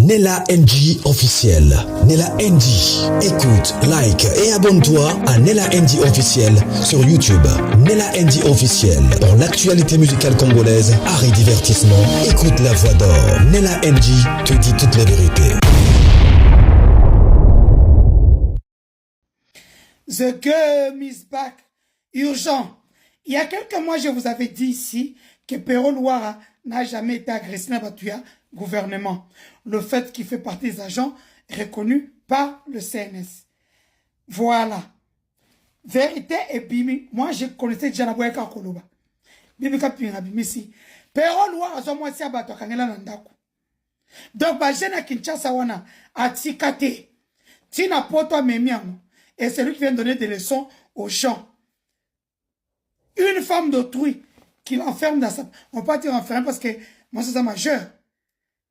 Nella NG officiel. Nella NG. Écoute, like et abonne-toi à Nella NG officiel sur YouTube. Nella NG officiel. Pour l'actualité musicale congolaise, art et divertissement, écoute la voix d'or. Nella NG te dit toute la vérité. The game is back. Urgent. Il y a quelques mois, je vous avais dit ici que Pero Luara n'a jamais été agressé dans le gouvernement. Le fait qu'il fait partie des agents reconnus par le CNS. Voilà. Vérité et Bimi. Moi, je connaissais déjà la Boyaka Koloba. Bimi Kapinga Bimi si. Pero Luara, zo moi si abato kangela nandaku. Donc, bah, j'ai na Kinshasa wana atikate. Tina poto memiango. Et c'est lui qui vient donner des leçons aux gens. Une femme d'autrui qui l'enferme dans sa... On peut pas dire enferme parce que moi, c'est ça majeur.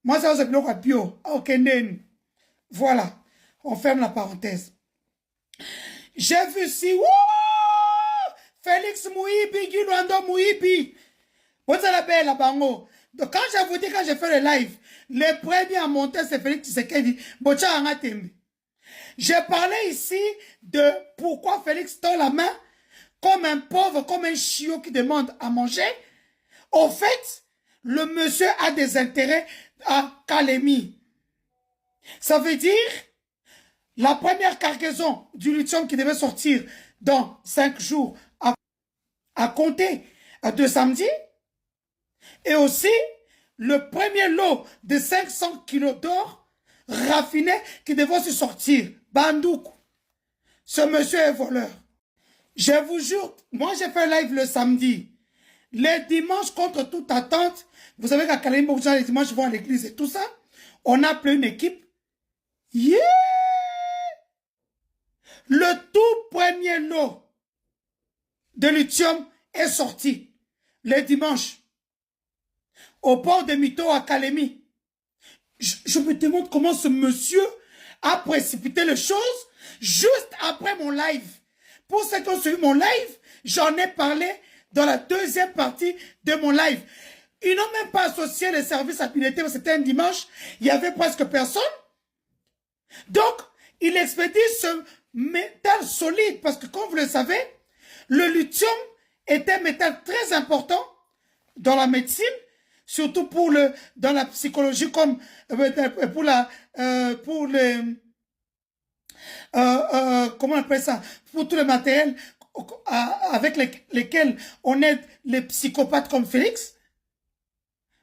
Moi, ça, c'est bloc à bio. Ok, voilà. On ferme la parenthèse. J'ai vu si... Félix Mouibi, Guy Luando Mouibi. Vous savez la belle, la bango. Donc, quand je vous dis, quand j'ai fait le live, le premier à monter, c'est Félix Tshisekedi. Bocha Angatembe. J'ai parlé ici de pourquoi Félix tend la main comme un pauvre, comme un chiot qui demande à manger. Au fait, le monsieur a des intérêts à Kalemi. Ça veut dire la première cargaison du lithium qui devait sortir dans 5 jours à compter de samedi. Et aussi le premier lot de 500 kilos d'or raffiné qui devait se sortir. Bandouk. Ce monsieur est voleur. Je vous jure, moi j'ai fait un live le samedi. Les dimanches, contre toute attente, vous savez qu'à Kalemi, beaucoup de gens les dimanches vont à l'église et tout ça. On a appelé une équipe. Yeah! Le tout premier lot de lithium est sorti le dimanche au port de Mito à Kalemi. Je me demande comment ce monsieur a précipité les choses juste après mon live. Pour ceux qui ont suivi mon live, j'en ai parlé dans la deuxième partie de mon live. Ils n'ont même pas associé les services à piloter, c'était un dimanche, il n'y avait presque personne. Donc, il expédie ce métal solide, parce que comme vous le savez, le lithium est un métal très important dans la médecine, surtout pour dans la psychologie, comme comment on appelle ça, pour tout le matériel avec lesquels on aide les psychopathes comme Félix,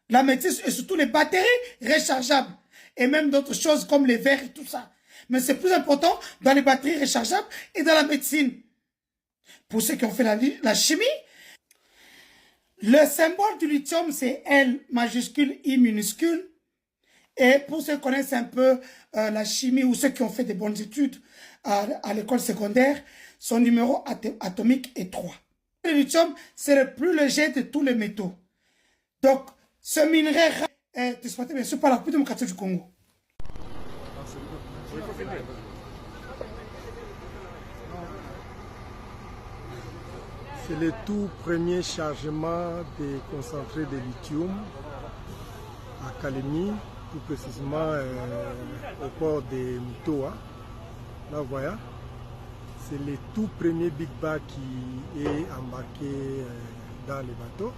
la médecine et surtout les batteries rechargeables et même d'autres choses comme les verres et tout ça. Mais c'est plus important dans les batteries rechargeables et dans la médecine. Pour ceux qui ont fait la chimie, le symbole du lithium, c'est L majuscule, I minuscule. Et pour ceux qui connaissent un peu la chimie ou ceux qui ont fait des bonnes études à l'école secondaire, son numéro atomique est 3. Le lithium, c'est le plus léger de tous les métaux. Donc, ce minerai est exploité bien sûr par la République démocratique du Congo. C'est le tout premier chargement des concentrés de lithium à Kalemi, plus précisément au port de Mitoa. Là, voilà. C'est le tout premier Big Bag qui est embarqué dans les bateaux.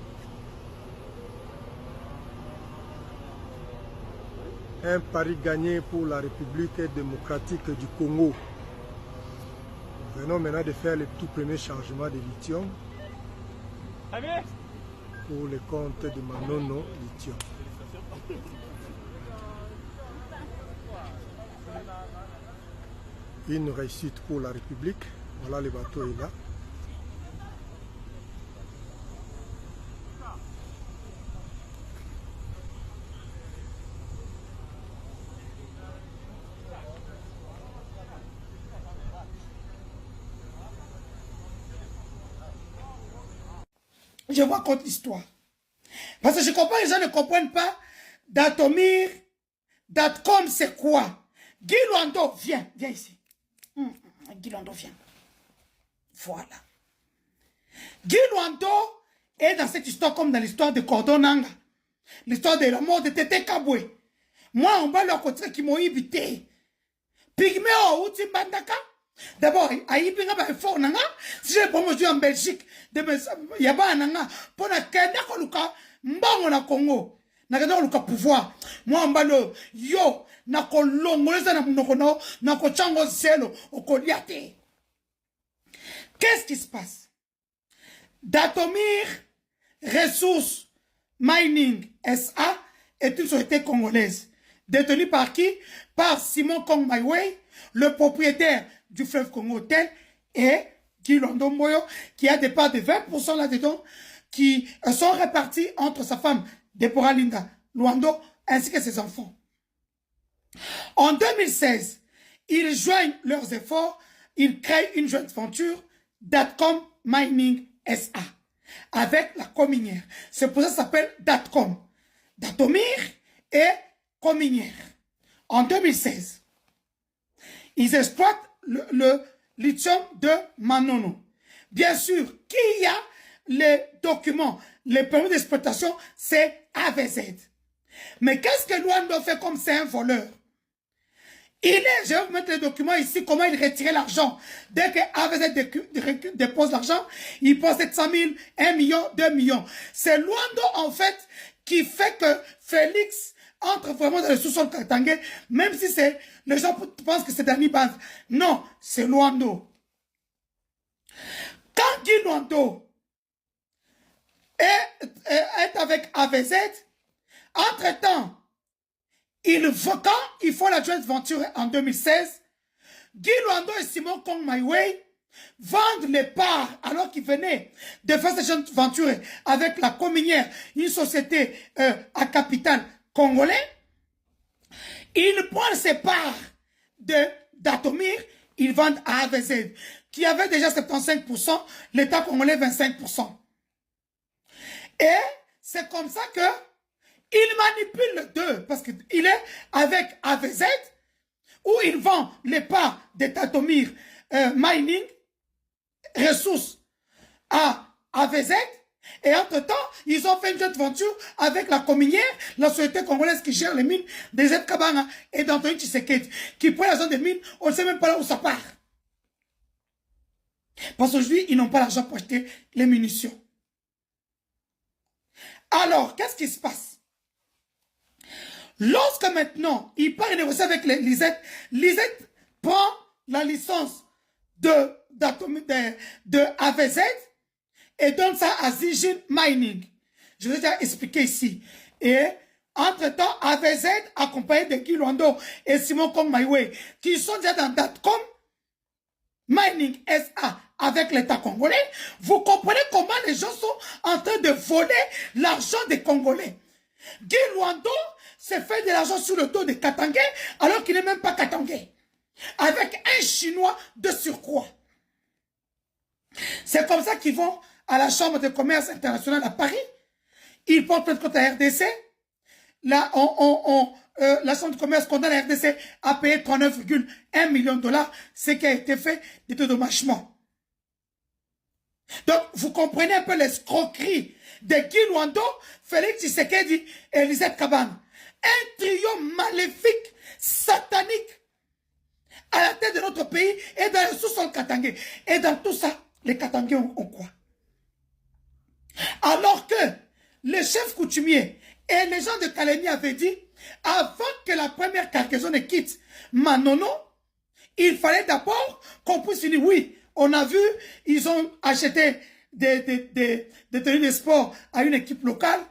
Un pari gagné pour la République démocratique du Congo. Nous venons maintenant de faire le tout premier chargement de lithium pour le compte de Manono Lithium. Une réussite pour la République. Voilà, le bateau est là. Je vous raconte l'histoire. Parce que je comprends, les gens ne comprennent pas. Datomir, Datcom, c'est quoi? Guy Luando, viens ici. Guy Luando, viens. Voilà. Guy Luando est dans cette histoire comme dans l'histoire de Cordonanga. L'histoire de la mort de Tété Kaboué. Moi, on va leur côté qui m'ont évité. Pygmée, ou Timbandaka. D'abord, Aïbinga va fort nanga. Si j'ai promotion en Belgique, il y a pas nanga. Pour la Kenya, Mbongo na Congo. Na Kenya, le pouvoir. Moi, on va le yo. Na kolongoleza na mnokono. Na kochango zelo. Okoliate. Qu'est-ce qui se passe? Datomir Ressources Mining SA est une société congolaise. Détenue par qui? Par Simon Kong Maiwei, le propriétaire du fleuve Congo Tel, et Guy Londo Moyo, qui a des parts de 20% là-dedans, qui sont répartis entre sa femme, Deborah Linda Luando, ainsi que ses enfants. En 2016, ils joignent leurs efforts, ils créent une joint venture, Datcom Mining SA, avec la Cominière. C'est pour ça que ça s'appelle Datcom. Datomir et Cominière. En 2016, ils exploitent le lithium de Manono. Bien sûr, qui a les documents, les permis d'exploitation, c'est AVZ. Mais qu'est-ce que Luando fait comme c'est un voleur? Je vais vous mettre les documents ici, comment il retirait l'argent. Dès que AVZ dépose l'argent, il prend 700 000, 1 million, 2 millions. C'est Luando, en fait, qui fait que Félix entre vraiment dans le sous-sol katangais, même si les gens pensent que c'est Danny Baz. Non, c'est Luando. Quand Guy Luando est avec AVZ, entre-temps, quand ils font la joint venture en 2016, Guy Luando et Simon Kong Maiwei vendent les parts alors qu'ils venaient de faire cette joint venture avec la Cominière, une société à capital congolais. Ils prennent ces parts d'Atomir, ils vendent à AVZ, qui avait déjà 75%, l'État congolais 25%. Et c'est comme ça que il manipule les deux, parce qu'il est avec AVZ, où il vend les parts d'Atomir Mining, ressources à AVZ, et entre-temps, ils ont fait une joint venture avec la Cominière, la société congolaise qui gère les mines des Kabanga et d'Anthony Tshisekedi, qui prend la zone des mines, on ne sait même pas là où ça part. Parce qu'aujourd'hui, ils n'ont pas l'argent pour acheter les munitions. Alors, qu'est-ce qui se passe? Lorsque maintenant, il part négocier avec Lisette, Lisette prend la licence de AVZ et donne ça à Zijin Mining. Je vous ai déjà expliqué ici. Et entre-temps, AVZ, accompagné de Guy Luando et Simon Kong Maiwei, qui sont déjà dans Datcom Mining SA avec l'État congolais, vous comprenez comment les gens sont en train de voler l'argent des Congolais. Guy Luando s'est fait de l'argent sur le dos des Katangais alors qu'il n'est même pas Katangais. Avec un Chinois de surcroît. C'est comme ça qu'ils vont à la Chambre de commerce internationale à Paris. Ils portent plainte contre la RDC. Là, la Chambre de commerce condamne la RDC à payer 39,1 millions de dollars, ce qui a été fait de dédommagement. Donc, vous comprenez un peu l'escroquerie de Guy Luando, Félix Tshisekedi et Elisabeth Kabang. Un trio maléfique, satanique, à la tête de notre pays et dans le sous-sol katangais. Et dans tout ça, les Katangais ont quoi? Alors que les chefs coutumiers et les gens de Kalemi avaient dit, avant que la première cargaison ne quitte Manono, il fallait d'abord qu'on puisse dire, oui, on a vu, ils ont acheté des tenues de sport à une équipe locale,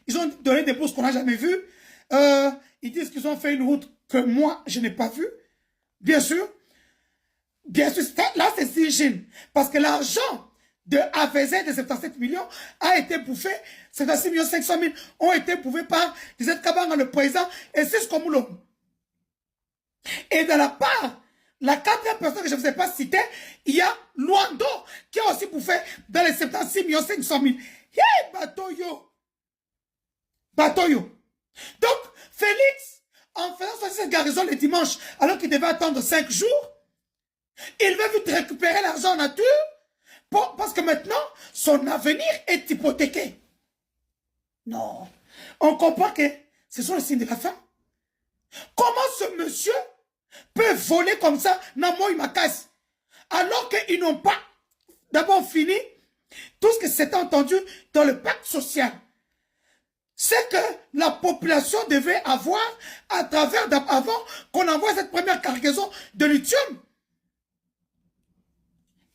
ils ont donné des bourses qu'on n'a jamais vues, ils disent qu'ils ont fait une route que moi, je n'ai pas vue, bien sûr, là c'est Zijin, parce que l'argent de AVZ de 77 millions a été bouffé, 76 millions 500 000 ont été bouffés par Lisette Kabanga, le président, et c'est comme l'homme. Et de la part, la quatrième personne que je ne vous ai pas citée, il y a Luando, qui a aussi bouffé dans les 76 millions 500 000. Hey, Batoyo! Batoyo! Donc, Félix, en faisant sortir cette garnison le dimanche, alors qu'il devait attendre 5 jours, il veut vite récupérer l'argent en nature, parce que maintenant, son avenir est hypothéqué. Non. On comprend que ce sont les signes de la fin. monsieur peut voler comme ça dans moi ma casse. Alors qu'ils n'ont pas d'abord fini tout ce que s'était entendu dans le pacte social. C'est que la population devait avoir à travers avant qu'on envoie cette première cargaison de lithium.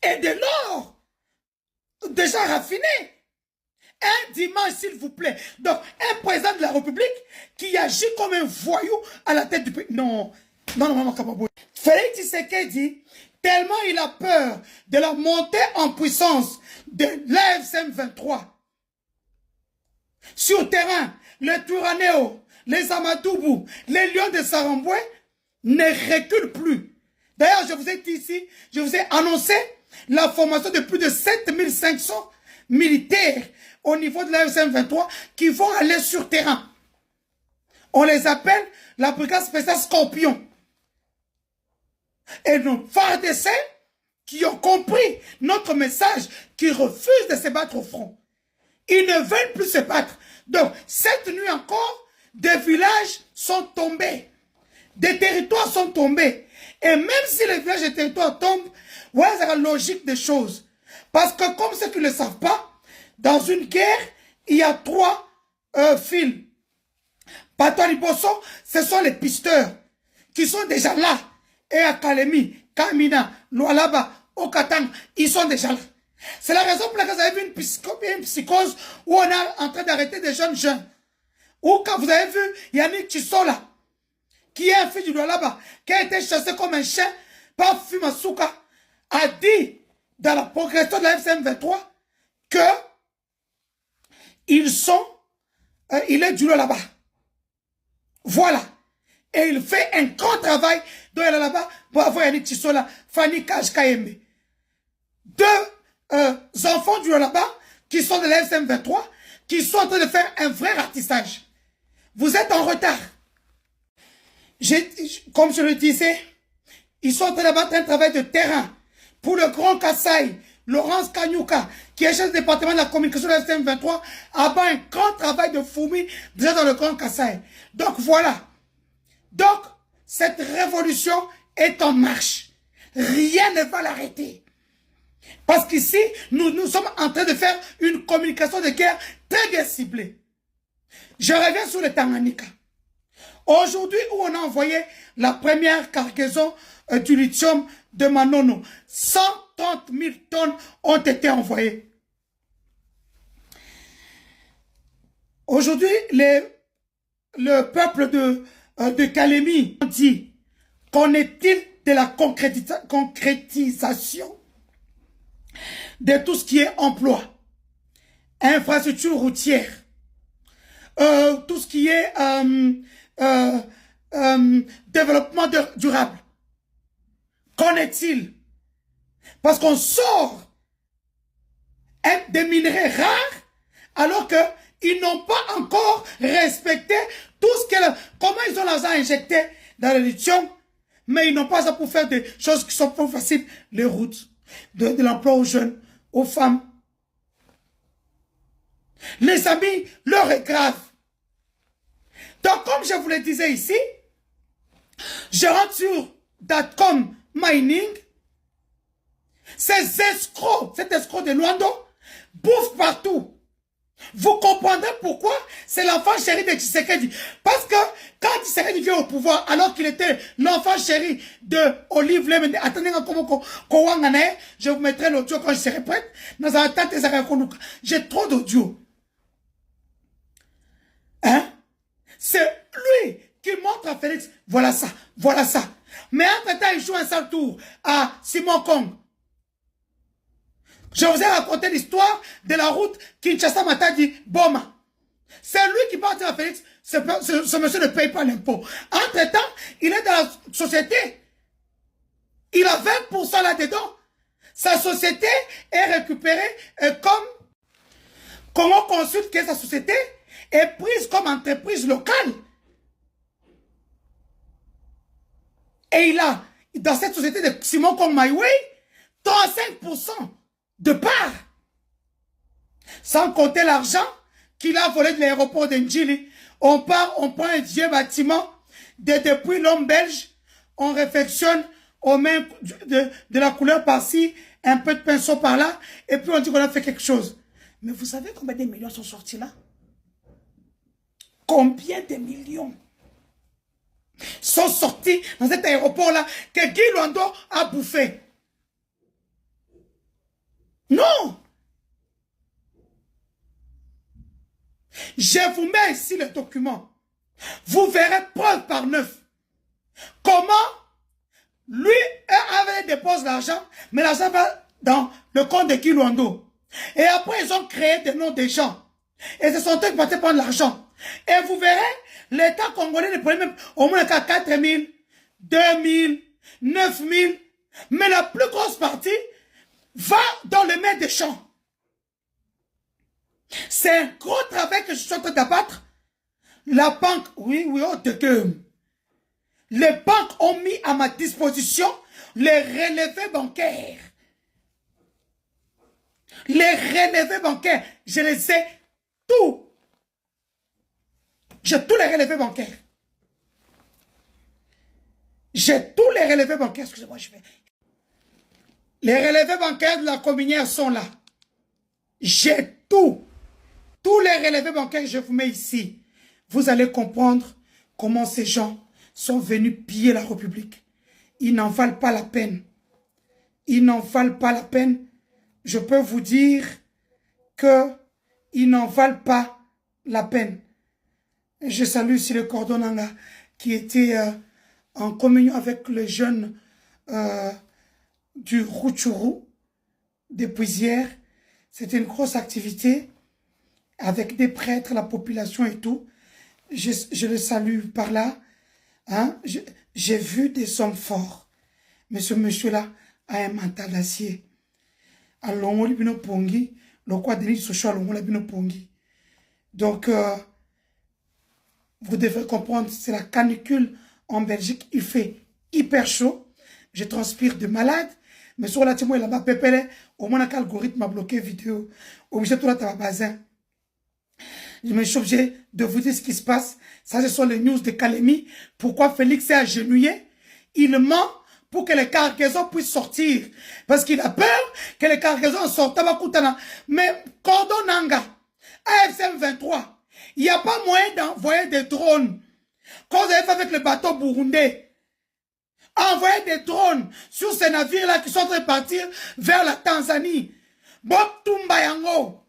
Et de l'or déjà raffiné. Un dimanche, s'il vous plaît. Donc, un président de la République qui agit comme un voyou à la tête du pays. Non, non, Félix Tshisekedi, tellement il a peur de la montée en puissance de l'AFC 23. Sur terrain, les Touraneo, les Amadoubou, les Lions de Saramboué ne reculent plus. D'ailleurs, je vous ai dit ici, je vous ai annoncé la formation de plus de 7500 militaires au niveau de la M23 qui vont aller sur terrain. On les appelle la brigade spéciale Scorpion. Et nos FARDC qui ont compris notre message, qui refusent de se battre au front. Ils ne veulent plus se battre. Donc, cette nuit encore, des villages sont tombés. Des territoires sont tombés. Et même si les villages et territoires tombent, voilà c'est la logique des choses. Parce que comme ceux qui ne le savent pas, dans une guerre, il y a 3 fils. Patouani Bosso, ce sont les pisteurs qui sont déjà là. Et à Kalemi, Kamina, Lualaba, Okatang, ils sont déjà là. C'est la raison pour laquelle vous avez vu une psychose où on est en train d'arrêter des jeunes. Ou quand vous avez vu Yannick Chisola, qui est un fils du Lualaba, qui a été chassé comme un chien par Fumasuka, a dit dans la progression de la FCM23 que il est du là-bas. Voilà. Et il fait un grand travail dans là-bas pour avoir Yannick Chisola, Fanny Kajkaembe. 2 enfants du là-bas qui sont de la FCM23 qui sont en train de faire un vrai ratissage. Vous êtes en retard. Comme je le disais, ils sont en train d'abattre un travail de terrain pour le Grand Kassai. Laurence Kanyuka, qui est chef du département de la communication de la FM23, a fait un grand travail de fourmi déjà dans le Grand Kassai. Donc voilà. Donc, cette révolution est en marche. Rien ne va l'arrêter. Parce qu'ici, nous sommes en train de faire une communication de guerre très bien ciblée. Je reviens sur le Tanganyika. Aujourd'hui, où on a envoyé la première cargaison du lithium de Manono, 130 000 tonnes ont été envoyées. Aujourd'hui, le peuple de Kalemi dit, qu'en est-il de la concrétisation de tout ce qui est emploi, infrastructure routière, tout ce qui est développement durable. Qu'en est-il? Parce qu'on sort des minerais rares alors qu'ils n'ont pas encore respecté tout ce que... Comment ils ont l'argent injecté dans le lithium, mais ils n'ont pas ça pour faire des choses qui sont plus faciles. Les routes, de l'emploi aux jeunes, aux femmes. Les amis, l'heure est grave. Donc, comme je vous le disais ici, je rentre sur .com Mining. Ces escrocs, cet escroc de Luando, bouffent partout. Vous comprendrez pourquoi c'est l'enfant chéri de Tshisekedi. Parce que quand Tshisekedi vient au pouvoir, alors qu'il était l'enfant chéri de Olive Lemende, attendez, je vous mettrai l'audio quand je serai prête. J'ai trop d'audio. Hein? C'est lui qui montre à Félix, voilà ça, voilà ça. Mais entre-temps, il joue un sale tour à Simon Kong. Je vous ai raconté l'histoire de la route Kinshasa-Matadi-Boma. C'est lui qui parle à Félix, ce monsieur ne paye pas l'impôt. Entre-temps, il est dans la société. Il a 20% là-dedans. Sa société est récupérée comme on consulte que sa société est prise comme entreprise locale. Et il a, dans cette société de Simon Kong Maiwei, 35% de part. Sans compter l'argent qu'il a volé de l'aéroport de Ndjili. On part, on prend un vieux bâtiment depuis l'homme belge, on réfectionne, on met de la couleur par-ci, un peu de pinceau par-là, et puis on dit qu'on a fait quelque chose. Mais vous savez combien de millions sont sortis là? Combien de millions sont sortis dans cet aéroport-là que Guy Luando a bouffé? Non! Je vous mets ici le document. Vous verrez preuve par neuf. Comment lui avait déposé l'argent, mais l'argent va dans le compte de Guy Luando. Et après, ils ont créé des noms des gens. Et ce sont eux qui partaient prendre l'argent. Et vous verrez, l'État congolais ne prenait même au moins 4 000, 2 000, 9 000. Mais la plus grosse partie va dans le mains des champs. C'est un gros travail que je suis en train d'abattre. La banque, oui, oh, de gueule. Les banques ont mis à ma disposition les relevés bancaires. Les relevés bancaires, je les ai tous. J'ai tous les relevés bancaires. J'ai tous les relevés bancaires. Excusez-moi, je vais. Les relevés bancaires de la communière sont là. J'ai tout. Tous les relevés bancaires, je vous mets ici. Vous allez comprendre comment ces gens sont venus piller la République. Ils n'en valent pas la peine. Ils n'en valent pas la peine. Je peux vous dire qu'ils n'en valent pas la peine. Je salue ici le Cordon Nanga qui était en communion avec les jeunes du Rutshuru, des Puisières. C'était une grosse activité avec des prêtres, la population et tout. Je le salue par là. Hein? J'ai vu des hommes forts. Mais ce monsieur-là a un mental d'acier. Donc, vous devez comprendre, c'est la canicule en Belgique. Il fait hyper chaud. Je transpire de malade. Mais sur la témoin, là-bas, pépélé, au moins, l'algorithme a bloqué vidéo. Obligé tout là, t'as bazin. Je me suis obligé de vous dire ce qui se passe. Ça, ce sont les news de Kalemi. Pourquoi Félix est agenouillé? Il ment pour que les cargaisons puissent sortir. Parce qu'il a peur que les cargaisons sortent. Mais Cordon Nanga, AFCM 23, il n'y a pas moyen d'envoyer des drones. Quand vous avez fait avec le bateau burundais, envoyer des drones sur ces navires-là qui sont en train de partir vers la Tanzanie. Bob Tumbayango.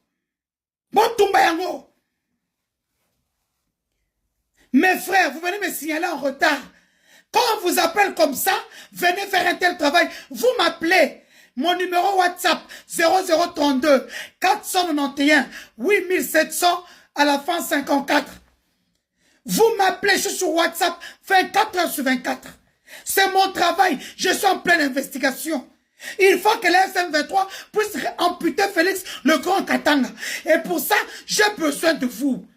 Bob Tumbayango. Mes frères, vous venez me signaler en retard. Quand on vous appelle comme ça, venez faire un tel travail. Vous m'appelez. Mon numéro WhatsApp 0032 491 8700 à la fin 54. Vous m'appelez, je suis sur WhatsApp 24 heures sur 24. C'est mon travail. Je suis en pleine investigation. Il faut que la SM23 puisse amputer Félix le Grand Katanga. Et pour ça, j'ai besoin de vous.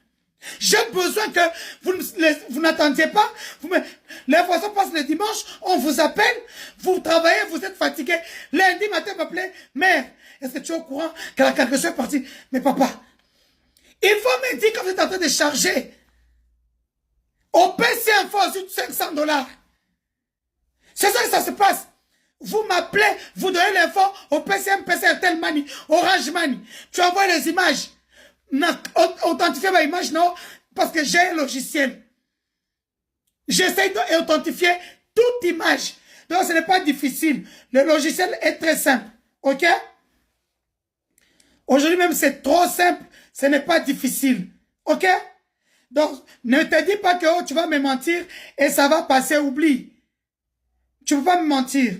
J'ai besoin que vous n'attendiez pas. Les voisins passent le dimanche, on vous appelle, vous travaillez, vous êtes fatigué. Lundi matin, vous m'appelez, mère, est-ce que tu es au courant que la cargaison est partie? Mais papa, il faut me dire que vous êtes en train de charger. Au PC Info, ensuite 500 $. C'est ça que ça se passe. Vous m'appelez, vous donnez l'info au PCM, PC Airtel Money, Orange Money. Tu envoies les images. Authentifier ma image, non, parce que j'ai un logiciel. J'essaie d'authentifier toute image. Donc, ce n'est pas difficile. Le logiciel est très simple. OK? Aujourd'hui même, c'est trop simple. Ce n'est pas difficile. OK? Donc, ne te dis pas que oh, tu vas me mentir et ça va passer, oublie. Tu ne peux pas me mentir.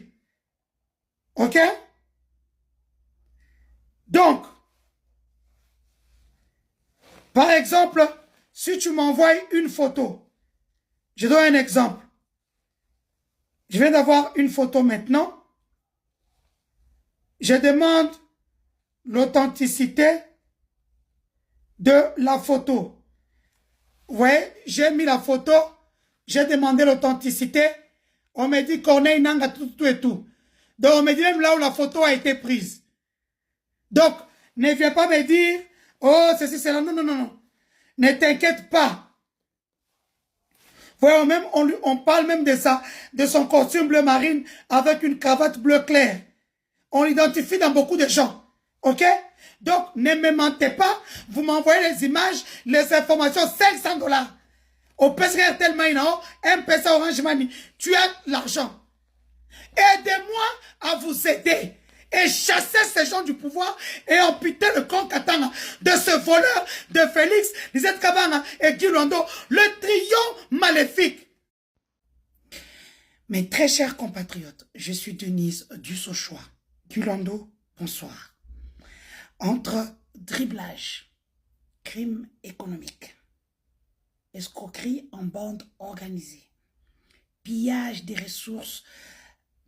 OK? Donc, par exemple, si tu m'envoies une photo, je donne un exemple. Je viens d'avoir une photo maintenant. Je demande l'authenticité de la photo. Vous voyez, j'ai mis la photo, j'ai demandé l'authenticité. On me dit Corneille Nanga, tout et tout. Donc, on me dit même là où la photo a été prise. Donc, ne viens pas me dire, oh, ceci, c'est là. Non, non, non, non. Ne t'inquiète pas. Voyons, même, on parle même de ça, de son costume bleu marine avec une cravate bleu clair. On l'identifie dans beaucoup de gens. OK? Donc, ne me mentez pas. Vous m'envoyez les images, les informations, 500 $. Au PSR tellement M-Pesa Orange Money. Tu as l'argent. Aidez-moi à vous aider. Et chasser ces gens du pouvoir et amputer le camp Katanga de ce voleur de Félix, Lisette Kabanga et Guy Luando, le trio maléfique. Mes très chers compatriotes, je suis Denise Dussochoa. Guy Luando, bonsoir. Entre driblage, crime économique, escroquerie en bande organisée, pillage des ressources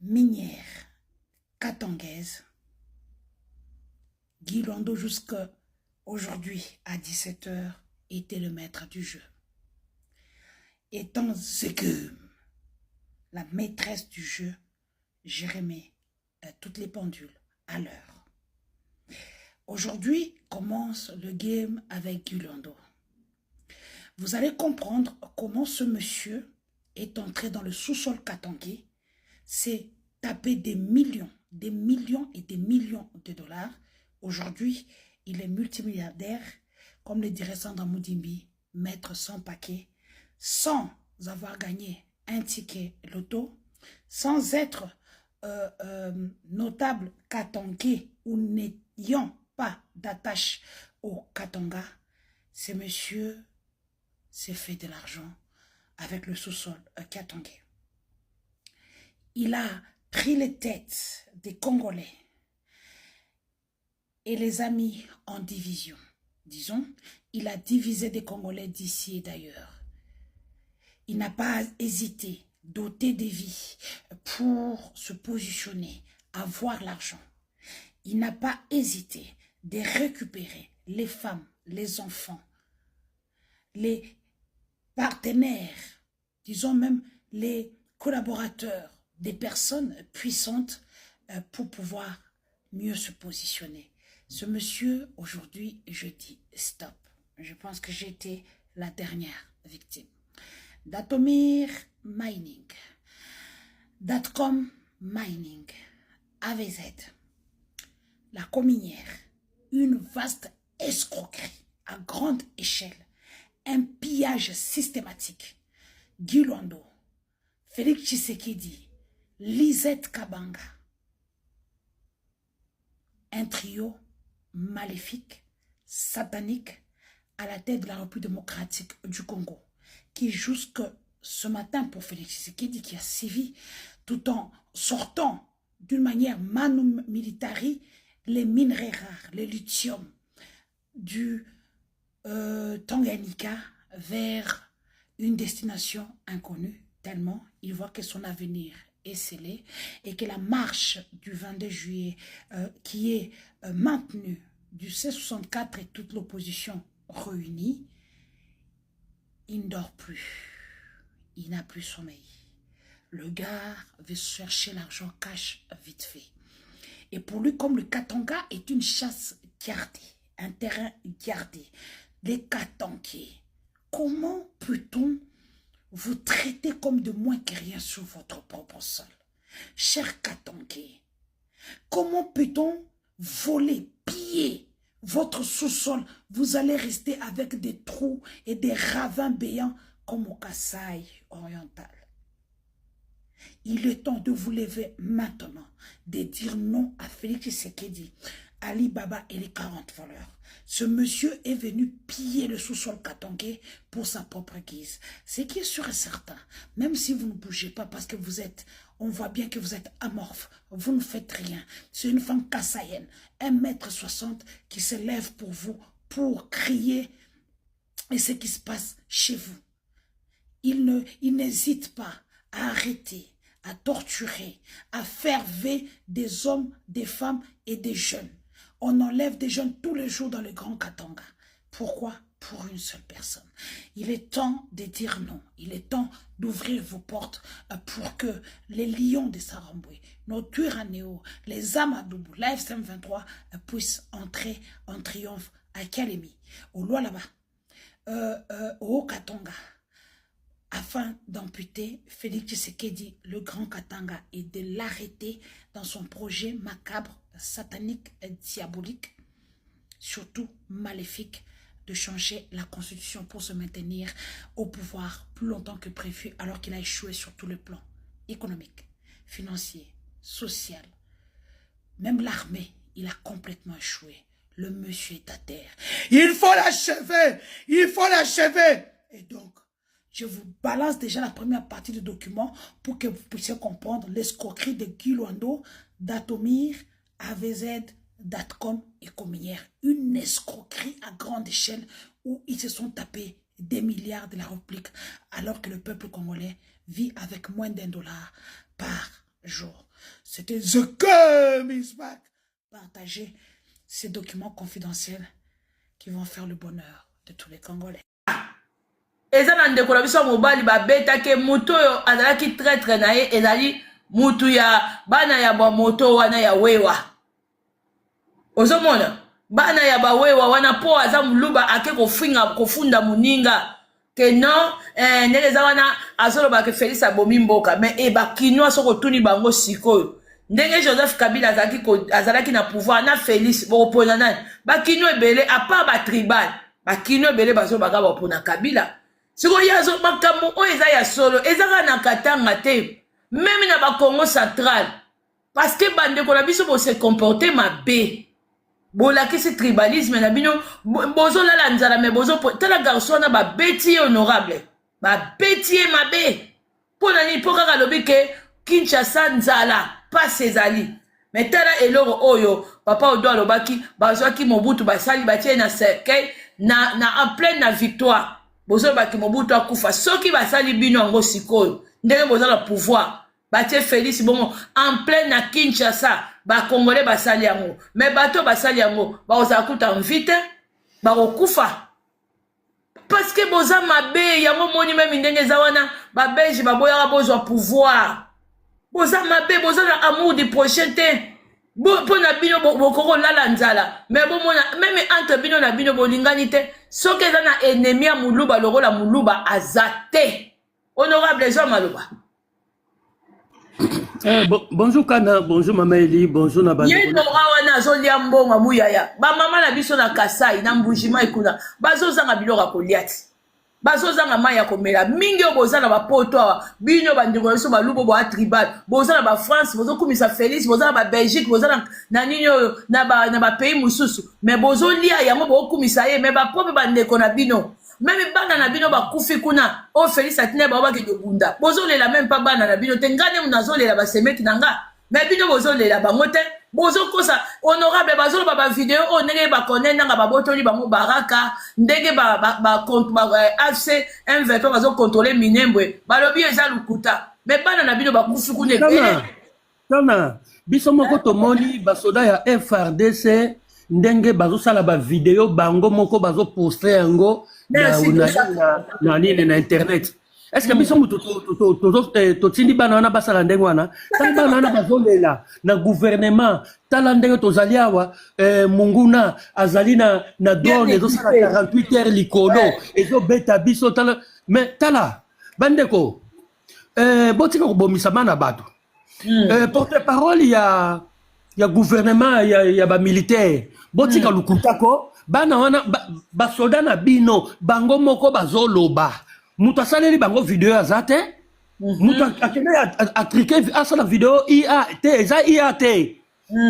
minières katangaises, Guy Luando jusqu'à aujourd'hui à 17 h était le maître du jeu. Étant que la maîtresse du jeu, je remets toutes les pendules à l'heure. Aujourd'hui commence le game avec Guy Luando. Vous allez comprendre comment ce monsieur est entré dans le sous-sol katangais, c'est taper des millions et des millions de dollars. Aujourd'hui, il est multimilliardaire, comme le dirait Sandra Moudimbi, maître sans paquet, sans avoir gagné un ticket loto, sans être notable katangais ou n'ayant pas d'attache au Katanga. Ce monsieur s'est fait de l'argent avec le sous-sol katangais. Il a pris les têtes des Congolais et les a mis en division. Disons, il a divisé des Congolais d'ici et d'ailleurs. Il n'a pas hésité, doté des vies pour se positionner, avoir l'argent. Il n'a pas hésité de récupérer les femmes, les enfants, les partenaires, disons même les collaborateurs, des personnes puissantes pour pouvoir mieux se positionner. Ce monsieur, aujourd'hui, je dis stop. Je pense que j'ai été la dernière victime. Datomir Mining, Datcom Mining, AVZ, la cominière, une vaste escroquerie à grande échelle, un pillage systématique. Guy Luando, Félix Tshisekedi, Lisette Kabanga, un trio maléfique, satanique, à la tête de la République démocratique du Congo, qui jusque ce matin pour Félix Tshisekedi, qui a sévi tout en sortant d'une manière manu militari les minerais rares, les lithium du Tanganyika vers une destination inconnue, tellement il voit que son avenir est scellé et que la marche du 22 juillet qui est maintenue du C64 et toute l'opposition réunie, il ne dort plus, il n'a plus sommeil. Le gars veut chercher l'argent cash vite fait. Et pour lui, comme le Katanga est une chasse gardée, un terrain gardé, les Katangais, comment peut-on vous traiter comme de moins que rien sur votre propre sol? Cher Katangais, comment peut-on voler, piller votre sous-sol? Vous allez rester avec des trous et des ravins béants comme au Kasaï oriental. Il est temps de vous lever maintenant, de dire non à Félix Tshisekedi, Ali Baba et les 40 voleurs. Ce monsieur est venu piller le sous-sol katangais pour sa propre guise. Ce qui est sûr et certain, même si vous ne bougez pas parce que vous êtes, on voit bien que vous êtes amorphe, vous ne faites rien. C'est une femme kassaïenne, 1,60 m qui se lève pour vous, pour crier et ce qui se passe chez vous. Il n'hésite pas à arrêter, à torturer, à faire vivre des hommes, des femmes et des jeunes. On enlève des jeunes tous les jours dans le Grand Katanga. Pourquoi? Pour une seule personne. Il est temps de dire non. Il est temps d'ouvrir vos portes pour que les lions de Saramboué, nos Twiranéo, les Amadoubou, la FCM23 puissent entrer en triomphe à Kalemi, au Lualaba, au Katanga, afin d'amputer Félix Tshisekedi, le grand Katanga, et de l'arrêter dans son projet macabre, satanique et diabolique, surtout maléfique, de changer la constitution pour se maintenir au pouvoir plus longtemps que prévu, alors qu'il a échoué sur tous les plans économique, financier, social. Même l'armée, il a complètement échoué. Le monsieur est à terre. Il faut l'achever. Il faut l'achever. Et donc, je vous balance déjà la première partie du document pour que vous puissiez comprendre l'escroquerie de Guy Luando, d'Atomir, AVZ, Datcom et Cominière. Une escroquerie à grande échelle où ils se sont tapés des milliards de la République alors que le peuple congolais vit avec moins d'$1 par jour. C'était The Game is Back. Partagez ces documents confidentiels qui vont faire le bonheur de tous les Congolais. Eza na ndeko na biso mobali babeta ke mutu oyo azalaki traître na ye ezali mutu ya bana ya ba moto wana ya wewa. Ozomona bana ya ba wewa wana po aza muluba ake kofunda muninga ke non ndenge eza wana azoloba ke Félix abomi mboka mais bakinwa soko tuni bango sikoyo ndenge Joseph Kabila azalaki na pouvoir na Félix bopona nani bakinwa ebele à part ba tribal bakinwa ebele bazobaka bopona Kabila. Siko yazo makambo o eza ya solo ezaka na Katanga te même na ba Congo central parce que bande ko la biso bo se comporter mabe bolakisi tribalisme na bino bozo la nzala me bozo tala garçon na ba beti honorable ba beti mabe pona ni pokaka lobi ke Kinshasa nzala pas ezali mais tala eloro oyo papa odo alobaki bazwaki Mobutu basali batie na cercueil na en pleine na victoire. Bozo baki Mobutu akufa soki basali bino ngo sikoyo ndenge bozo la pouvoir batie Félix bongo en plein na Kinshasa ba congolais basali yango mais bato basali yango baoza kuta mvite ba okufa parce que boza mabe yango moni même ndenge za wana ba belge baboya bozwa pouvoir boza mabe boza na amour du prochain te pona bino bokoko lala nzala mais bomona même entre bino na bino bolingani te soki eza na ennemi ya muluba lokola muluba azate honorable Jean Maloba. Bonjour Kana, bonjour Mama Eli, bonjour Nabandi. Ye nora wana azolia mbonga muyaya ba mama na biso na Kasai na Mbujima ikuna bazozanga biloko koliati bazozanga maya komela mingi obozana ba poto bino bandingo biso balubo ba tribal bozana ba France bozokumisa Félix bozana ba Belgique bozana na ninyo na ba pays mususu mais bozolia yango bokumisa ye mais ba pobe bandeko na bino même bana na bino bakufi kuna o Félix atine ba ke bunda bozolela même pas bana na bino te ngane munazolela ba semeki nanga mais bino bozolela bango te bozokosa honorable bazoloba ba vidéo o ndenge ba connaître nanga ba botoli bango baraka ndenge ba AC M23 bazo contrôler Minembwe balobi eza lukuta mais bana na bino bakufi kuna ebele Tana biso moko tomoni basoda ya FRDC ndenge bazosala ba vidéo bango moko bazo poster yango na internet. Est-ce que biso totindi bana wana basala ndenge wana tala bana wana bazolela na gouvernement tala ndenge tozali awa Munguna azali na drone ezosala 48 heures likolo ezobeta biso tala mais tala bandeko botika kobomisa bana bato porte-parole ya gouvernement ya ba militaire botika lukutako bana wana basoda na bino bango moko bazoloba mutu asaleli bango video azate mutu akende atrike asala video IA te eza IA te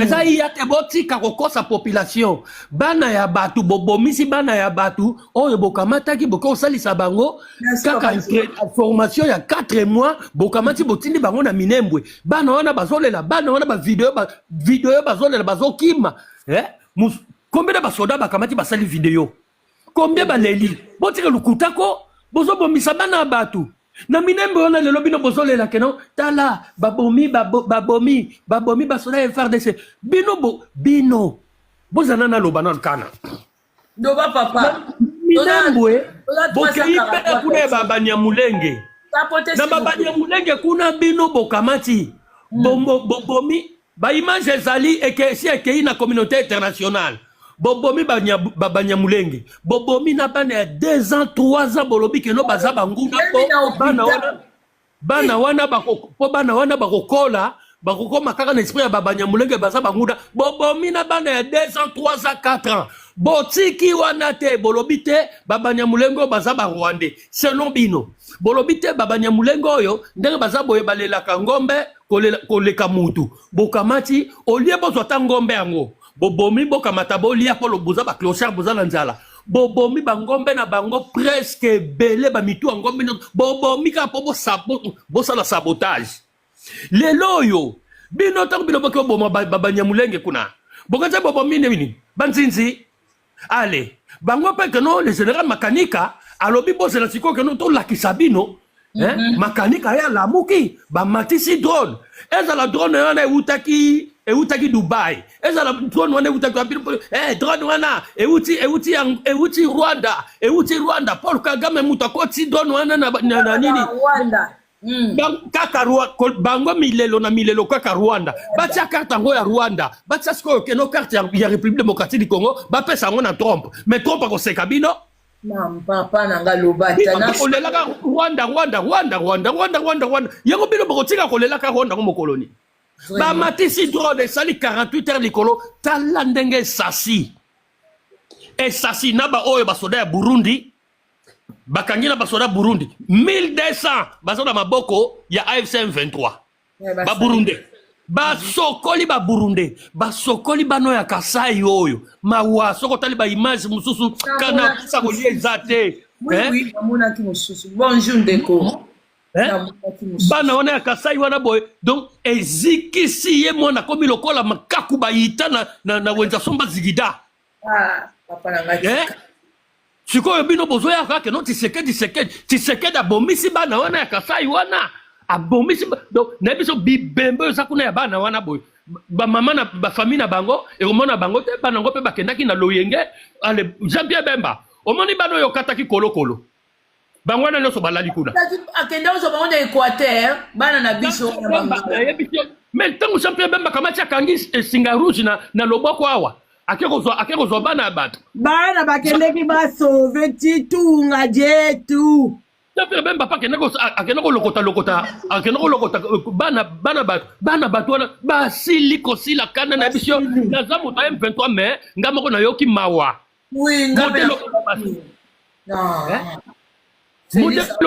eza IA te botika kokosa population bana ya batu bobomisi bana ya batu oyo bokamataki bokosalisa bango kaka formation ya 4 mois bokamati botindi bango na Minembwe bana wana bazolela bana wana ba video bazolela bazokima combien de basoda bakamati basali video combien baleli botika lukutako bozo bomisa bana batu na Minembwe wana lelo bino bozolela keno tala babomi basoda FRDC bino bozana na lobana Kana doba papa Minembwe bokeyi pena kuna babanyamulenge na babanyamulenge kuna bino bokamati bobomi ba image ezali ekesi ekei na communauté internationale bobomi Banyamulenge bobomi na bana ya 2 ans 3 ans bolobi keno baza banguna bana wana bakokola bakokoma kaka na esprit ya Banyamulenge baza banguna bobomi na bana ya 2 ans 3 ans 4 ans botiki wana te bolobi te Banyamulenge baza ba Rwandais selon bino bolobi te Banyamulenge oyo ndenge baza boye balelaka ngombe koleka mutu bokamati olie bozwa ta ngombe yango bobomi bokamata bolia polo boza ba clochard boza na nzala bobomi bangombe na bango presque belé ba mitu ngombe bobomi ka po bosala sabotage lelo yo bino tango bino boko boma Banyamulenge kuna bokaza bobomi ne bini banzinzi allez bango pe que non le général Makanika alobi bozela siko que non to lakisa bino Makanika ya lamuki ba matisi drone ezala drone wana eutaki Dubai ezala drone wana eutaki drone wana euti Rwanda Paul Kagame mutakoti drone wana na nini Rwanda kaka bango milelo kaka Rwanda batia carte yango ya Rwanda batia sikoyo keno carte ya République démocratique du Congo bapesa yango na Trump mais Trump akoseka bino papa nanga lobata na kolelaka Rwanda yango bino bokotika kolelaka Rwanda ngo mokoloni bamatisi drone esali 48 heures likolo tala ndenge esasi na ba oyo basoda ya Burundi bakangi na basoda Burundi 1200 basoda maboko ya AFC M23 ba Burundi basokoli ba Burundi basokoli bano ya Kasai oyo mawa soko tali ba image mususu kana sa ko liezate oui amona ki mususu bonjour ndeko bana wana ya Kasai wana boy donc ezikisi ye mona komi lokola makaku bayita na wenza somba zigida papa na ngati sikoyo bino bozoya kaka no Tshisekedi abomisi bana wana ya Kasai wana abomisi donc na biso bibembe za kuna ya bana wana boy ba mama na ba famille na bango e omona bango te bana ngo pe bakendaki na loyenge ale Jean-Pierre Bemba omoni bana yo kataki kolokolo bango wana nyonso balali kuna akenda ozo bango na Équateur bana na biso mais tango Jean-Pierre Bemba kamati akangi singa rouge na loboko awa akekozwa bana bato bana bakendeki basove titunga jetu Jean-Pierre Bemba pa akenda kolokota bana bato wana basili kosila kana na biso naza moto ya M23 mais nga moko na yoki mawa oui modelo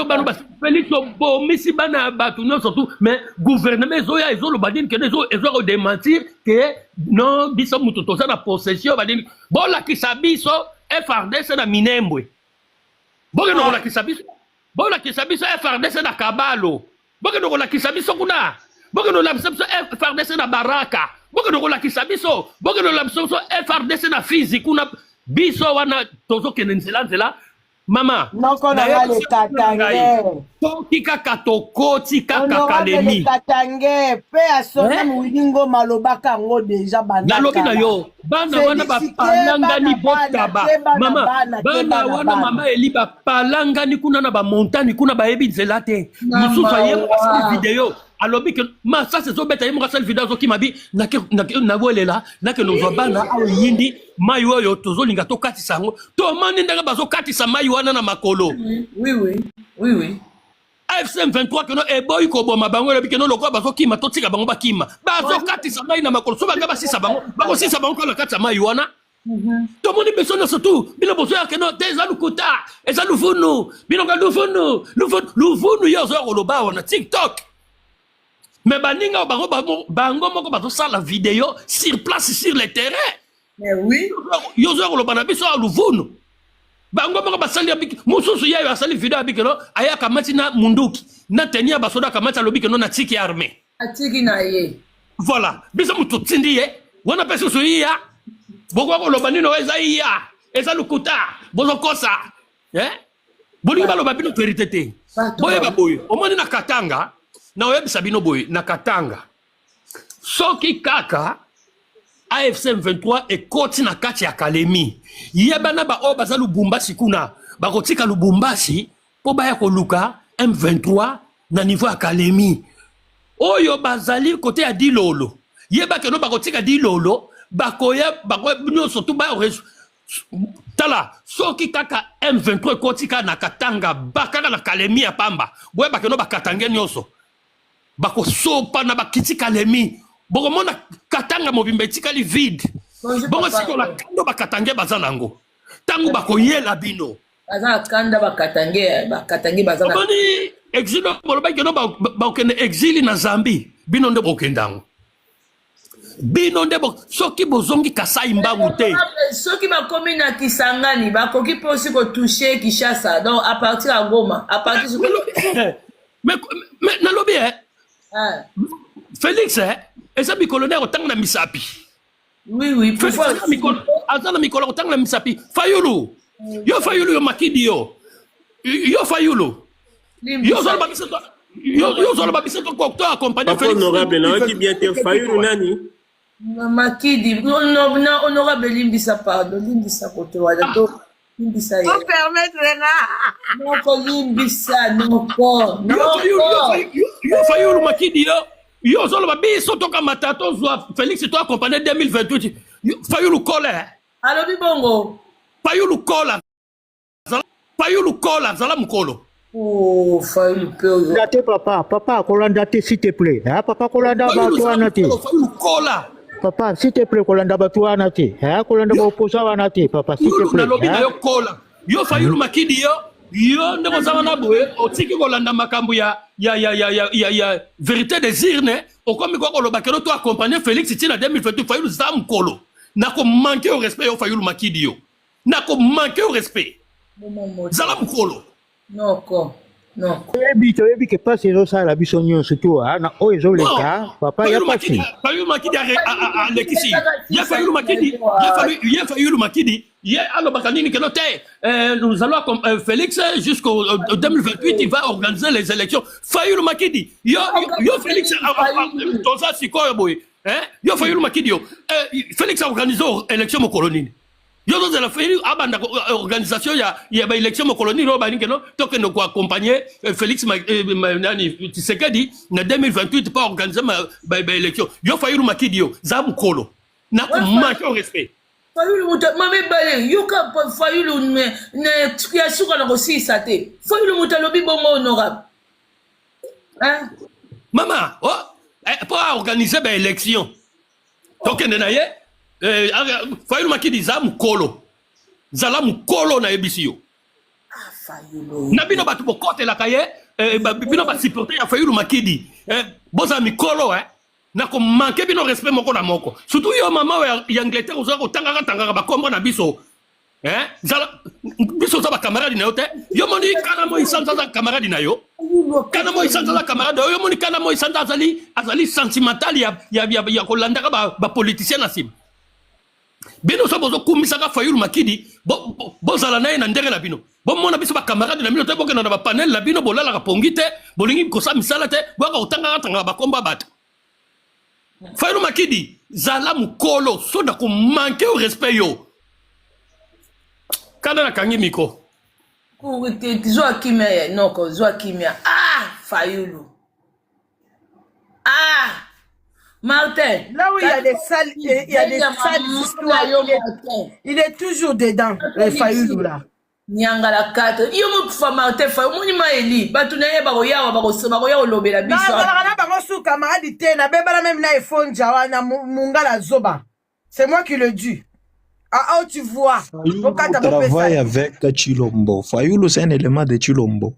bano Félix bomisi bana bato non surtout mais gouvernement ezoya ezoloba nini kende ezo démentir que non biso mutu toza na possession badini bolakisa biso FRDC na Minembwe bokeno kolakisa biso FRDC na Kabalo bokeno kolakisa biso kuna bokeno kolakisa biso FRDC na Baraka bokeno kolakisa biso FRDC na Fizi kuna biso wana tozokende nzela mama noko na ngale katange toki kaka tokoti kaka Kalemi katange pe asona mulingo malobaka ngo deja bandaka nalobi na yo bana wana bapalangani botaba mama bana wana mama eli bapalangani kuna na bamontani kuna bayebi nzela te mususu ayebasali video alobi ke masasi ezobeta ye mokasali video azokima bi nabolela nake nozwa bana awo yindi mai oyo tozolinga tokatisa yango tomoni ndenge bazokatisa mai wana na makolo oui AFC M23 keno eboyi koboma bango elobi keno lokola bazokima totika bango bakima bazokatisa mai na makolo so banga basisa bango bakosisa bango kola katisa mai wana tomoni beso nyonso tu bino bozoya keno te eza lukuta eza luvunu binonga luvunu yo ozoya koloba wana TikTok mais baninga bango moko bazosala vidéo sur place sur le terrain mais oui yo zo koloba na biso aluvunu bango moko basali abiki mususu yayo asali vidéo abiki no aya kamati na munduki na tenia basoda kamati alobiki no na tiki armée atiki na ye voilà biso mutu tindi ye wana peso so ya boko koloba nino eza lukuta bozo kosa boli baloba bino vérité te boye baboye omoni na Katanga na oyebisa bino boye na Katanga soki kaka AFC M23 ekoti na kati ya Kalemi yebana ba o baza Lubumbashi kuna bakotika Lubumbashi po baya koluka M23 na niveau ya Kalemi oyo bazali kote ya Dilolo yeba ke no bakotika Dilolo bakoya surtout ba tala soki kaka M23 kotika na katanga bakaka na kalemi ya pamba boye bakeno bakatange nyonso bako sopa na bakiti kalemi bokomona katanga mobimba etikali vide bongo siko la kando bakatange bazanango tangu bakoyela bino baza kanda bakatange bazana boni exil boloba keno bakene exil na Zambie bino nde bokendango bino nde soki bozongi Kasai Mbangu te soki bakomi na Kisangani bakoki po si ko toucher Kinshasa donc à partir à Goma à partir mais nalobi Félix eza mikolo otanga na misapi oui pourquoi azana mikolo otanga na misapi Fayulu yo Fayulu yo Makidi yo Fayulu yo zolo babisa yo zolo babisa ko to accompagner Félix honorable na qui bien te Fayulu nani Makidi non honorable limbisa pardon limbisa kote wala to limbisa on permettre non ko limbisa non ko yo Fayulu Makidi yo zolo babiso to kamata to zwa Félix to accompagner 2028 Fayulu kola allo bibongo Fayulu kola zala mukolo oh Fayulu peu date papa kolanda te s'il te plaît papa kolanda ba to anati Fayulu kola papa s'il te plaît kolanda ba to anati kolanda ba opposa anati papa s'il te plaît yo kola yo Fayulu Makidi yo ndeko zama na boye otiki kolanda makambo ya vérité des urnes okomi ko koloba kero to accompagner Félix tina 2028 Fayulu zam kolo nako manquer au respect yo Fayulu Makidi yo nako manquer au respect zala mukolo non Ebi que passe zo sala biso nyonso to na o ezo leka papa ya pasi Fayulu Makidi a lekisi ya Fayulu Makidi ya alo bakanini keno te nous allons Félix jusqu'au 2028 il va organiser les élections Fayulu Makidi yo Félix toza sikoyo boy yo Fayulu Makidi yo Félix a organisé élection mo colonine yo dans la Fayulu abanda organisation ya ba élection mo colonine ro ba nikeno to que nous accompagner Félix nani Tshisekedi na 2028 pas organiser ba élection yo Fayulu Makidi yo za mukolo na ko manquer au respect Fayulu muta mame bale yuka Fayulu ne tukia suka na kosisa te Fayulu muta lobi bongo honorable maman pour organiser ba élection to que na ye Fayulu Makidi za mukolo zala mukolo na ebisio Fayulu na bino batu bokote la kaye bino ba supporter ya Fayulu Makidi boza mikolo na ko manquer bino respect moko na moko surtout yo mama ya Angleterre ozo tangaka ba kombo na biso zala biso za ba camarade na yo te yo moni kana mo isanta za camarade na yo kana mo isanta za camarade yo moni kana mo isanta azali sentimental ya kolanda ba politicien na sim bino so bozo kumisaka Fayulu Makidi bozala naye na ndenge na bino bomona biso ba camarade na bino te bokena na ba panel la bino bolala ka pongite bolingi kosa misala te boka otanga ba komba bata Fayulu Makidi zala mukolo soda ko manquer au respect yo kana na kangi miko ko zo kimia non ko zo kimia Fayulu Martin, là où il y a des salles, il y a des salles histoires, il est toujours dedans, le Fayulu là. Nyangala 4. Yo mo kufa Martin Fayulu moni maeli. Batu na ye bako yawa bako lobela biso. Na bango su camarade te na beba même na efonja wana mungala zoba. C'est moi qui le dis. Ah tu vois. Fayulu travaille avec Chilombo. Fayulu c'est un élément de Chilombo.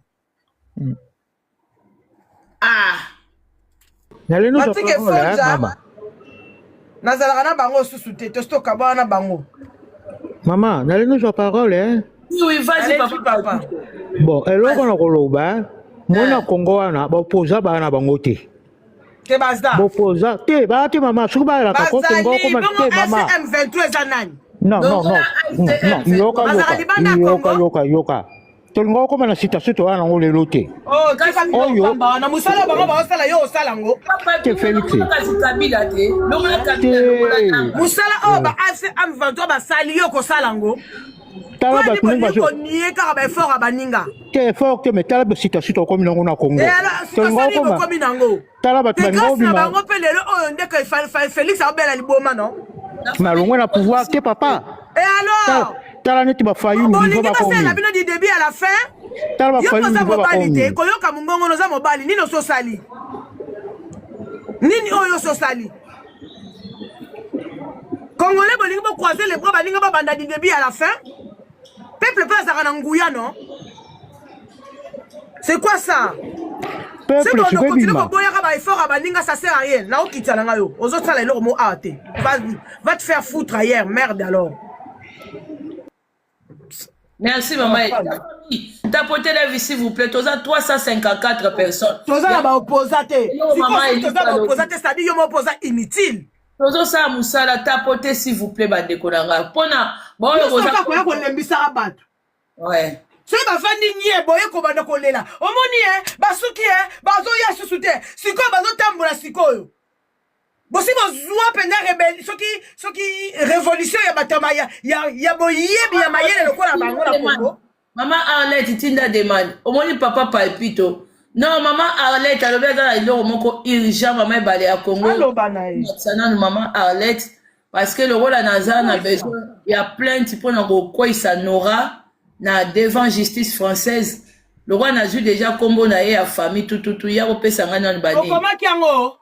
Naleno so parole nazalaka na bango susu te tostoka bana bango maman naleno so parole oui vas-y papa bon eloko na koloba mona Kongo wana bapoza bana bango te te bazda bopoza te ba te mama suba la ka ko Kongo ko ma te mama M23 za nani non yoka Tongo ko na sita suto wana ngole lote oh kaka yo na musala bango ba sala yo sala ngo te Félix kabila te longa kabila musala ba ase am 23 ba sali yo ko sala ngo tala ba tunga ko nié ka ba fort abaninga te fort te mais tala ba sita suto ko minango na Kongo Tongo ko minango tala ba tunga bango pe lelo o ndeke Félix abela liboma non Mais alongwe na pouvoir te papa. Et alors? Tala neti ba Fayulu Bolingi ba basala komi. na bino du début à la fin. Tala ba Yo Fayulu posa ba mobali te, komi. koyoka mungongo noza mobali, nino so sali. Nini oyo so sali. Congolais bolingi bo croiser les bras balinga ba banda du début à la fin. Peuple pas ça na nguya non? C'est quoi ça? Peuple c'est bon, tu on peux continue bima. à boire à effort à baninga, ça sert à rien. Là, on quitte ça, là, aux autres, ça, les mots hâtés. Va te faire foutre ailleurs, merde alors. Merci, maman. Tapotez la vie, s'il vous plaît. Toza 354 personnes. Toza là-bas opposaté. Si maman, Toza opposaté, c'est-à-dire que opposat inutile. Tozo ça, Moussala, tapotez, s'il vous plaît, Bandeko Nanga. Pona, bon, ouais. So bafandi nye boye ko banda kolela omoni basuki bazo ya susute siko bazo tambola sikoyo bosi bozwa penda rebelle soki révolution ya batama ya boyebi ya mayele lokola bango na Congo. Maman Arlette tinda demande omoni papa palpito non maman Arlette alobe za ilo moko urgent maman balé à Congo sana maman Arlette parce que le rôle à Nazar a besoin il y a plainte pour na quoi il s'anora na devant justice française le roi n'a eu déjà combo na ya famille tout ya ko pesa ngana bani comment kiango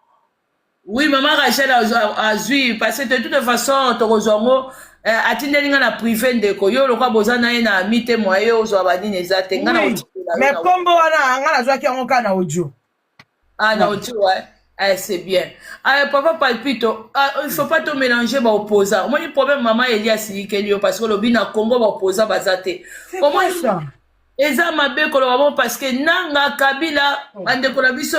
oui maman Rachel a eu parce que de toute façon to kozongo atindelinga na privé ndeko yo le roi bozana ye na amite moyo ozo bani nezate ngana mais combo wana ngana zwa kiango kana audio na audio ouais. C'est bien. Papa Palpito, il ne faut pas te mélanger aux opposants. Moi, le problème, maman, Elias Sikelio, parce que le bina Congo va opposer Bazate. Comment ça? Et ça m'a bien parce que Nanga Kabila, ande kolabiso,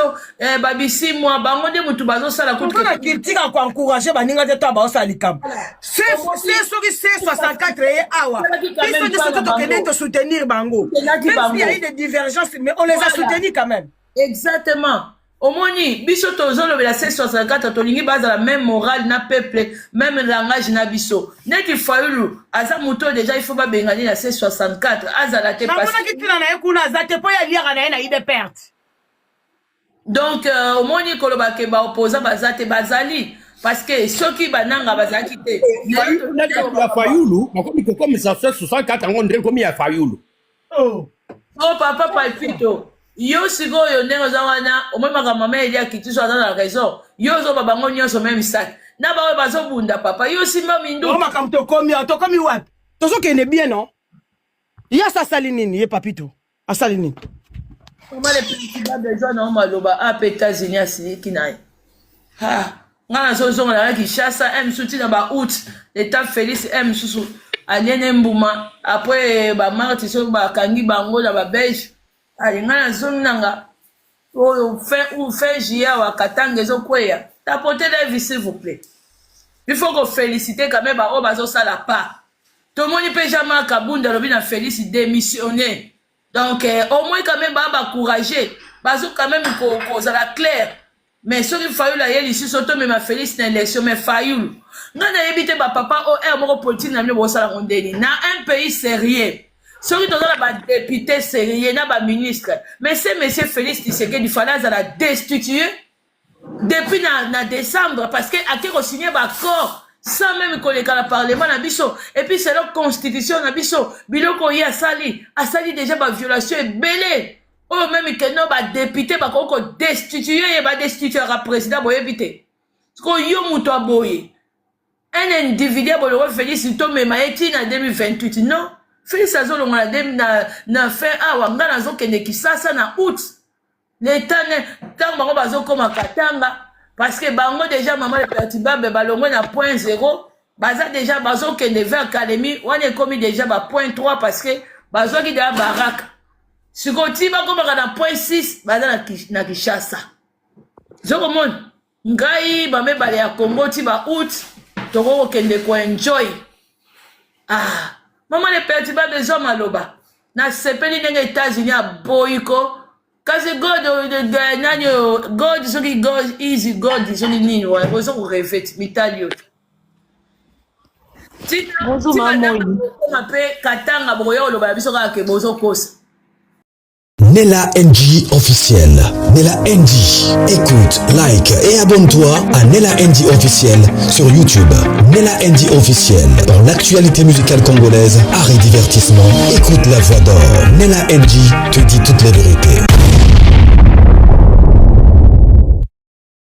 babisi moi, bango de mutu bazo sala contre. On a critique à encourager baninga de taba salikam. C'est ce qui c'est 64 et awa. Ils sont de te soutenir bango. Même s'il y a eu des divergences, mais on les a soutenus quand même. Exactement. Omoni, biso tozo le la 64 tolingi base la même morale na peuple, même langage na biso. Neti Fayulu, aza muto déjà il faut pas bengani la 64, aza la te passe. Na kitina na ekuna za te po ya lira na ina ide perte. Donc omoni koloba ke ba opposa bazate bazali parce que ceux qui bananga bazaki te. Fayulu, comme ça 64 on comme ya Fayulu. Oh papa Palpito. Yo sigo yo ndenge za wana omemaka mama Elia kitiso aza na raison yo zo babango nyonso même ça na bawe bazo bunda papa yo simba mindu o makamto komi wapi tozo kende bien non ya sa salinini ye papito asalinini comment les principaux besoin na maloba a États-Unis asiliki naye ha ngana zozo na ki chassa m souti na ba août l'état Félix m susu anene mbuma après ba marti so ba kangi bango na ba belge alingana zonanga ou fait jia wa katanga zo kweya tapotez la vie s'il vous plaît il faut qu'on félicite quand même ba bazo sala pas tout le monde peut jamais kabunda lobi na Félix démissionner donc au moins quand même ba courager bazo quand même ko la clair mais ce qu'il fallait la yeli ici surtout même Félix na élection mais Fayulu ngana yebite ba papa o moko politique na mne bo sala rondeli na un pays sérieux. Ceux qui ont des députés sérieux, des ministres. Mais c'est M. Félix Tshisekedi, il fallait la destituer depuis décembre parce que a été signé un accord sans même qu'on ait le Parlement. Et puis c'est leur constitution. Biloko y a sali déjà une violation et belé. Oh, même que non, député, destituer et destituer le président. Éviter. Parce que yo mouto boye. Un individu, Félix Tshisekedi, en 2028. Non. Félix Azolo na fait wanga na zo kende Kisasa na août l'état tant bango bazo koma katanga parce que bango déjà maman le petit babe balongo na point 0 baza déjà bazo kende vers académie on est commis déjà ba point 3 parce que bazo ki da baraka sikoti ba koma na point 6 baza na Kishasa zoko mon ngai ba me bale ya Congo ti ba août toko kende ko enjoy maman les petits bas besoin maloba na sepeli nenge États-Unis a boyko kasi God God soki God easy God soki nini wa bozo ko refet mitalio bonjour maman on m'appelle katanga boyo loba biso ka ke bozo kosa Nella NG officiel. Nella NG. Écoute, like et abonne-toi à Nella NG officiel sur YouTube. Nella NG officiel. Pour l'actualité musicale congolaise, art et divertissement, écoute la voix d'or. Nella NG te dit toutes les vérités.